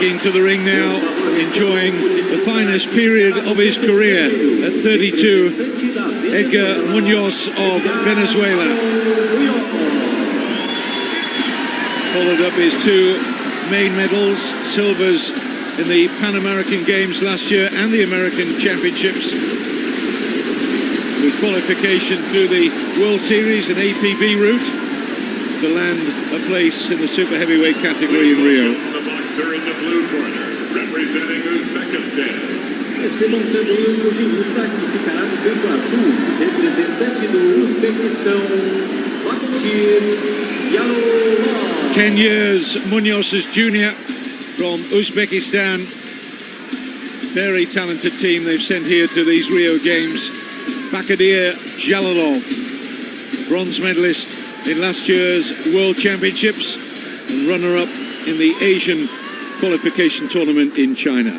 walking to the ring now, enjoying the finest period of his career at 32, Edgar Munoz of Venezuela. Followed up his two main medals, silvers in the Pan American Games last year and the American Championships, with qualification through the World Series and APB route to land a place in the super heavyweight category in Rio. The boxer in the blue corner, representing Uzbekistan. Esse montando o pugilista que ficará no campo azul, representante do Uzbequistão, Bakhtir Yalolov. 10 years Munoz as junior from Uzbekistan. Very talented team they've sent here to these Rio Games. Bakhtir Jalolov, bronze medalist in last year's World Championships and runner-up in the Asian qualification tournament in China.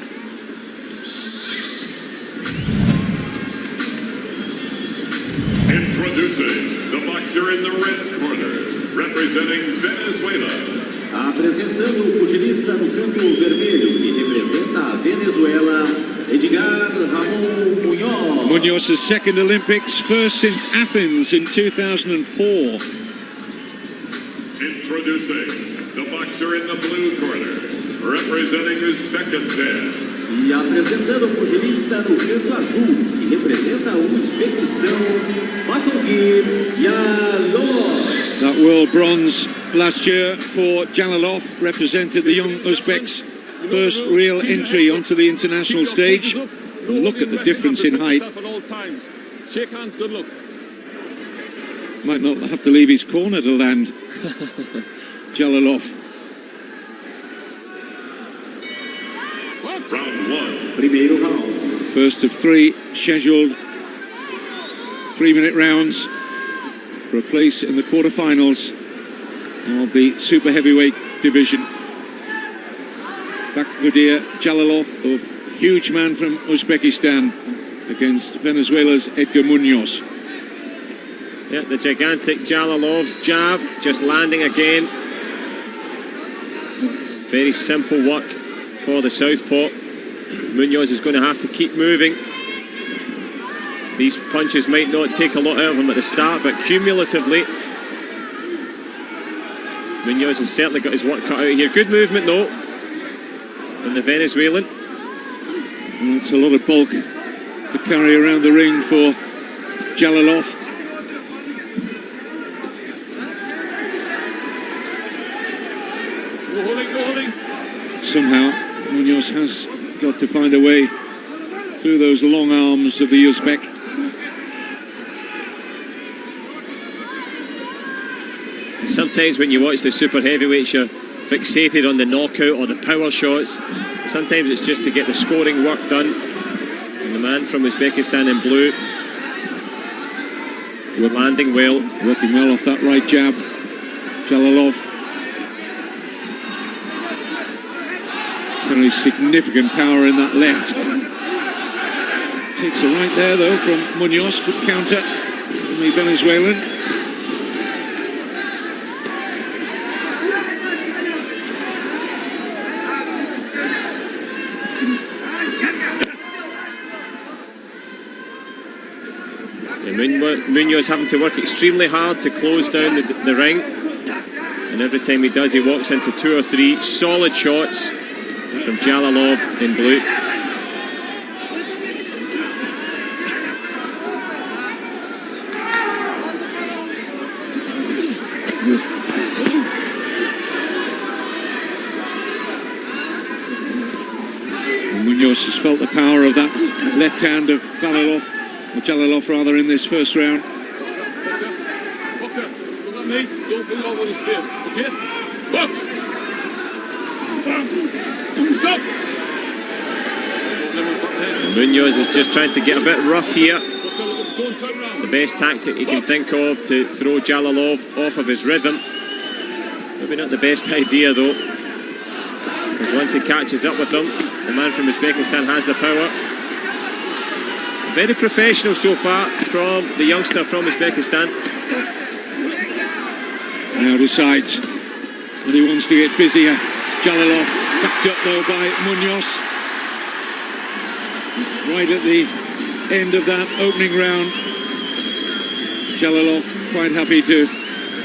Introducing the boxer in the red corner, representing Venezuela. Apresentando o pugilista no campo vermelho, que representa a Venezuela, Edgar Ramon Munoz. Munoz's second Olympics, first since Athens in 2004. Introducing the boxer in the blue corner, representing Uzbekistan. E apresentando o pugilista no canto azul, que representa o Uzbequistão, Bakhtir Jalolov. That world bronze last year for Jalolov represented the young Uzbeks' first real entry onto the international stage. Look at the difference in height. Shake hands, good luck. Might not have to leave his corner to land. Jalolov. Round one. Primeiro round. First of three scheduled 3-minute rounds for a place in the quarterfinals of the super heavyweight division. Bakhtir Jalolov, a huge man from Uzbekistan, against Venezuela's Edgar Munoz. Yeah, the gigantic Jalolov's jab just landing again. Very simple work for the southpaw. Munoz is going to have to keep moving. These punches might not take a lot out of him at the start, but cumulatively, Munoz has certainly got his work cut out here. Good movement though, from the Venezuelan. Well, it's a lot of bulk to carry around the ring for Jalolov. Somehow, Munoz has got to find a way through those long arms of the Uzbek. Sometimes when you watch the super heavyweights, you're fixated on the knockout or the power shots. Sometimes it's just to get the scoring work done. And the man from Uzbekistan in blue, landing well. Working well off that right jab, Jalolov. Very significant power in that left. Takes a right there though from Munoz. Good counter from the Venezuelan. Munoz having to work extremely hard to close down the ring, and every time he does, he walks into 2 or 3 solid shots from Jalolov in blue. Munoz has felt the power of that left hand of Jalolov rather, in this first round. Boxer, look at me. Don't put it over his face, okay? Box! Stop! Munoz is just trying to get a bit rough here. The best tactic he can think of to throw Jalolov off of his rhythm. Maybe not the best idea though, because once he catches up with him, the man from Uzbekistan has the power. Very professional so far from the youngster from Uzbekistan. Now decides that he wants to get busier. Jalolov Backed up though by Munoz. Right at the end of that opening round, Jalolov quite happy to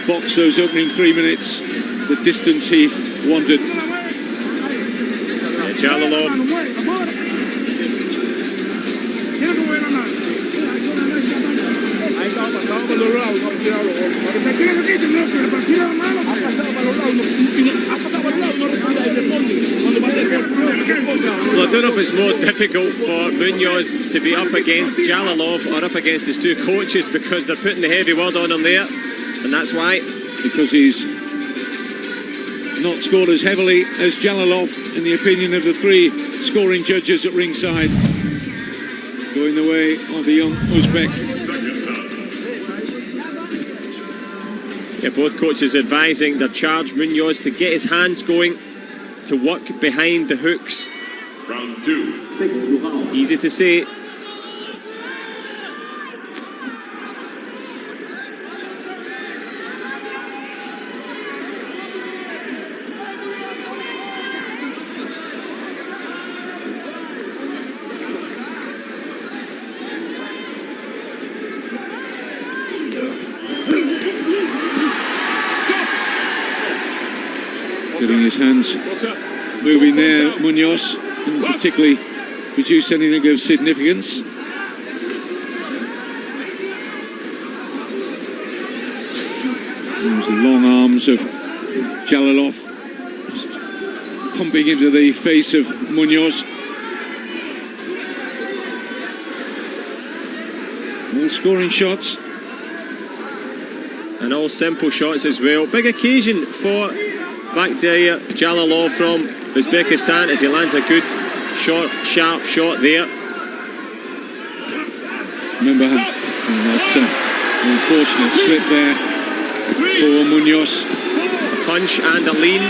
box those opening 3 minutes, the distance he wanted. Jalolov Well, I don't know if it's more difficult for Munoz to be up against Jalolov or up against his two coaches, because they're putting the heavy word on him there, and that's why. Because he's not scored as heavily as Jalolov, in the opinion of the three scoring judges at ringside. Going the way of the young Uzbek. Seconds up. Yeah, both coaches advising their charge Munoz to get his hands going, to work behind the hooks. Round 2. Segundo round. Easy to say. Getting his hands moving there, Munoz, and particularly produce anything of significance. Those long arms of Jalolov just pumping into the face of Munoz. All scoring shots. And all simple shots as well. Big occasion for Bakhtiar Jalolov from Uzbekistan as he lands a good, short, sharp shot there. Remember that unfortunate slip there for Munoz. A punch and a lean,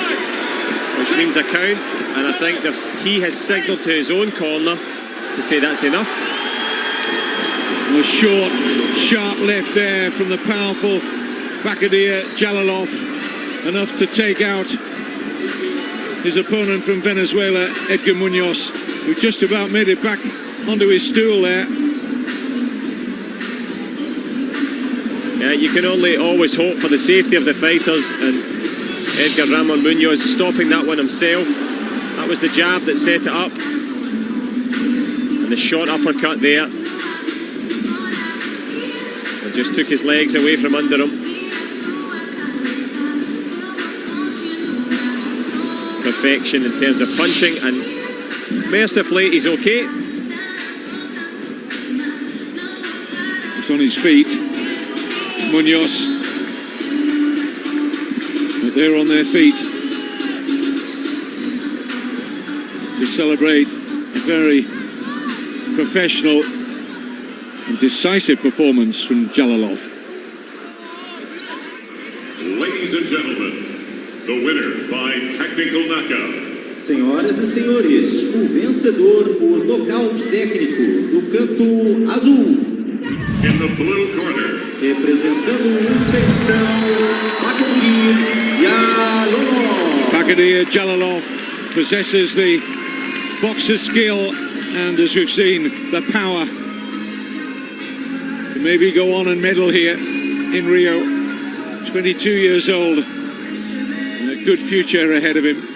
which means a count. And I think he has signalled to his own corner to say that's enough. A short, sharp left there from the powerful Bakhtiar Jalolov. Enough to take out his opponent from Venezuela, Edgar Munoz, who just about made it back onto his stool there. Yeah, you can only always hope for the safety of the fighters, and Edgar Ramon Munoz stopping that one himself. That was the jab that set it up, and the short uppercut there, and just took his legs away from under him. Perfection in terms of punching, and mercifully he's okay. He's on his feet, Munoz, but they're on their feet to celebrate a very professional and decisive performance from Jalolov. Ladies and gentlemen, the winner by technical knockout. Senhoras e senhores, o vencedor por nocaute técnico no canto azul. In the blue corner, Representando o Uzbequistão, Bakhtiar Jalolov. Bakhtiar Jalolov possesses the boxer's skill and, as we've seen, the power to maybe go on and medal here in Rio. 22 years old, and a good future ahead of him.